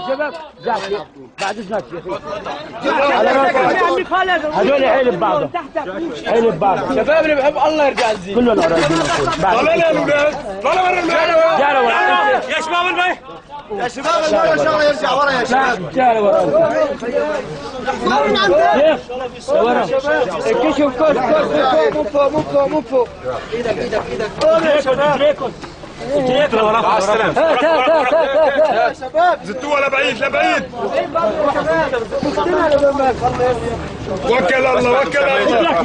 شباب بعد اذنك هذول حيل ببعضهم حيل ببعضهم شباب اللي بحب الله يرجع الزين كلهم قريبين طلع يا اولاد طلع ورا الملعب يا شباب البيت يا شباب الملعب يرجع ورا يا شباب تعالوا ورا ورا كشف كل مو فوق ايدك جيت لورا مع السلامة يا شباب زدتوها لبعيد لبعيد وكل الله وكل الله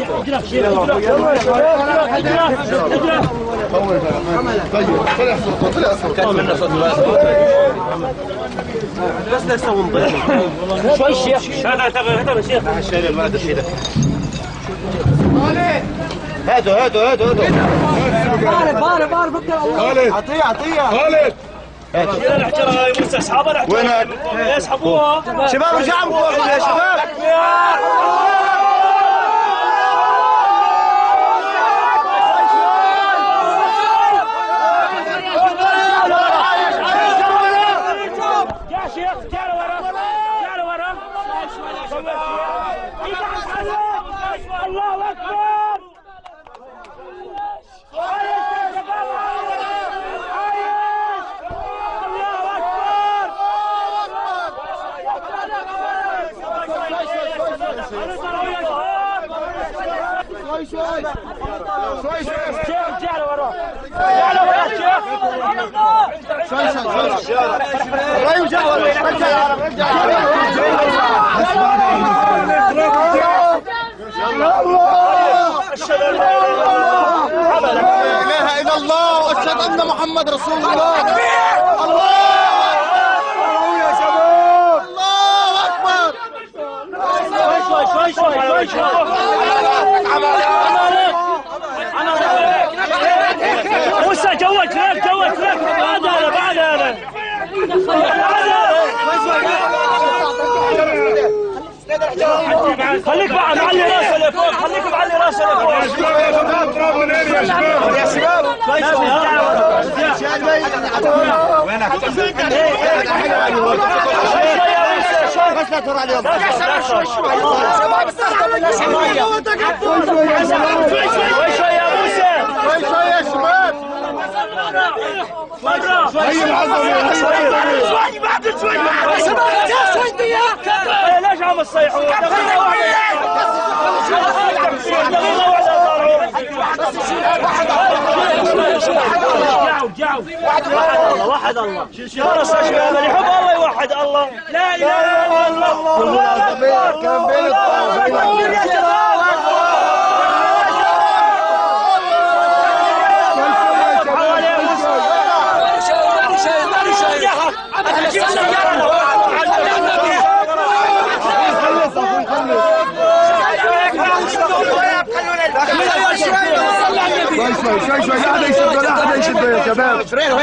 بس نسوي نضيف شوي الشيخ هذا تبع الشيخ الشيخ الولد الشيخ هاتوا بارب خالد عطيه خالد يا الاحترام يا موسى اصحابنا وينك؟ يسحبوها شباب ارجعوا فوق يا شباب يا شيخ تعالوا ورا الله اكبر لا اله الا الله واشهد ان محمد رسول الله الله يا شباب الله اكبر شوي موسى جوك بعد هذا خليك بعد معلي راسه لفوق خليك معلي راسه لفوق يا شباب تراب من هنا يا شباب بس لا تروح عليهم شوي يا موسى شوي يا شباب هي العظمه شوي بعد ليش عم تصيحوا دقيقة واحدة واحد الله خلص يا شباب اللي يحب الله يوحد الله لا اله الا الله كان بين الطرفين شوي لا حدا يشده لا حدا يشده يا شباب يا شباب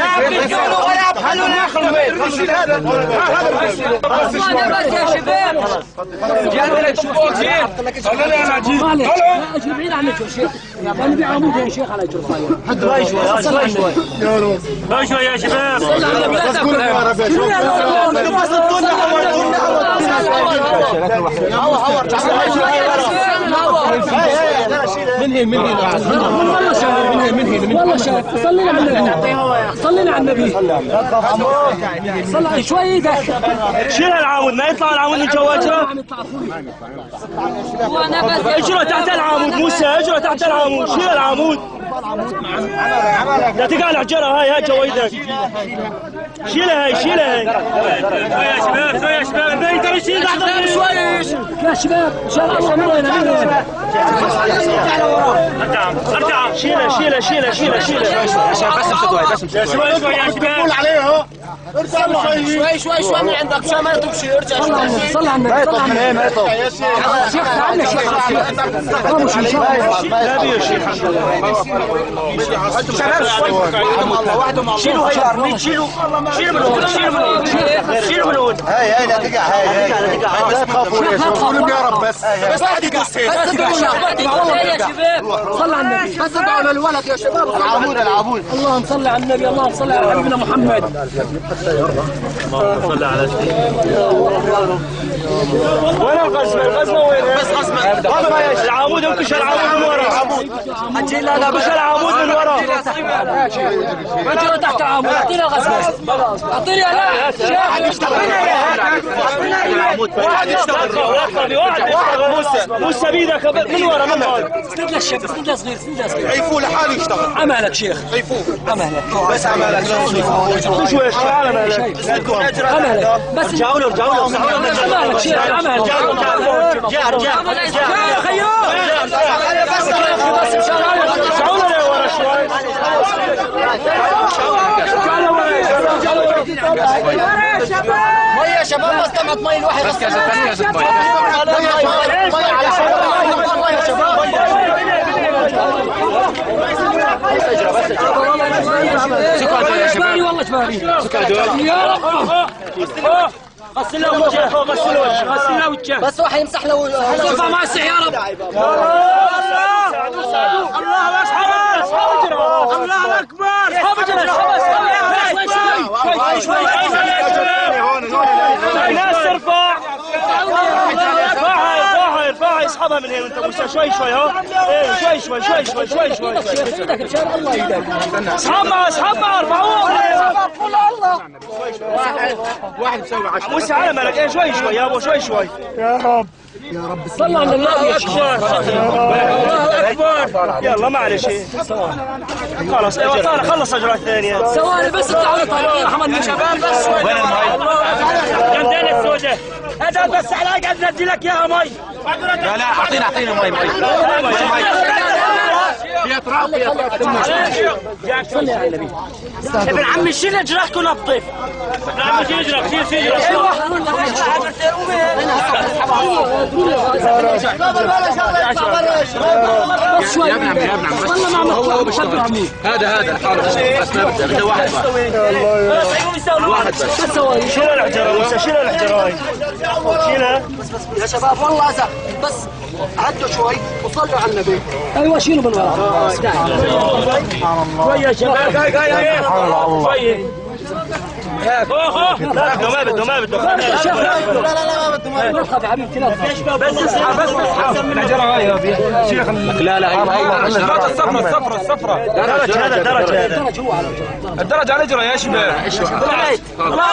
بعيد عنك يا شيخ انا بعمود يا شيخ على جرفايه شوي يا شباب صلينا على النبي صلي شوي ايدك شيل العمود ما يطلع العمود من جواته اجره تحت العمود موسى اجره تحت العمود شيل العمود لا تقع الحجره هاي جويدك شيلها هاي يا شباب البيت شيل شوي يا شباب ان شاء الله من هنا ارجع شيلها بس امسكوا يا شباب قول عليه اهو شوي من عندك عشان ما تمشي ارجع صل على النبي صل على النبي ما يطول يا شيخ تعال شباب شوي وحدهم الله شيلوا هي شيلوا شيل من هون هاي لا تقع هاي لا تخافوا قولوا يا رب بس واحد يدوس هيك صلى على النبي بس ادعوا للولد يا شباب العبود اللهم صل على النبي اللهم صل على حبيبنا محمد اللهم صل على سيدنا وين الغزمه؟ الغزمه وين؟ بس غزمه العمود انكش العمود من ورا انكش العمود من ورا انت تحت العمود اعطينا غزمه اعطيني لا واحد يشتغل موسى بيدك من ورا من هون سند للشاب سند لصغير سند لصغير عيفوه لحاله يشتغل عملك شيخ عيفوه عملك بس عملك شوي على مالك عملك بس ارجعوا له عملك شيخ عملك ارجع يا خيو بس شعونا لي ورا شوي ميه يا شباب بس طلعت ميه الواحد بس كذا ميه على شباب والله جباري يا رب غسل له وجهه غسل وجهه غسل له وجهه بس واحد يمسح له صفا ماسح يا رب الله اكبر الله اكبر ناس ارفع ارفع اسحبها من هنا انت موسى شوي ها ايه شوي ايدك مشان الله ايدك اسحبها ارفعوه واحد مسوي 10 موسى على مالك ايه شوي يا ابو شوي صلى على النبي يا شيخ الله اكبر يلا معلش خلاص خلص اجراء الثانيه ثواني بس اطلعوا لي طالعين محمد شباب بس وين المي؟ جنبين السوداء هذا بس على قاعد ندي لك اياها مي لا اعطينا مي فيها تراب صلي على النبي ابن عمي شيل اجراك ونظف ابن عمي شيل اجراك شيل بس شوي يا ابن عمي والله ما عم بشبع عمي هذا الحارة بس ما بده واحد بس بس ثواني شيل الحجره موسى شيل الحجره هاي شيلها يا شباب والله أزع بس عدوا شوي وصلوا على النبي ايوه شيلوا من ورا شوي يا شباب شوي لا ما بده لا تخاف يا حبيبتي لا تخاف بس اسحب الحجره هاي شيخ لا الصفرة درجه هذا درج هو على الدرج على الاجرة يا شباب الله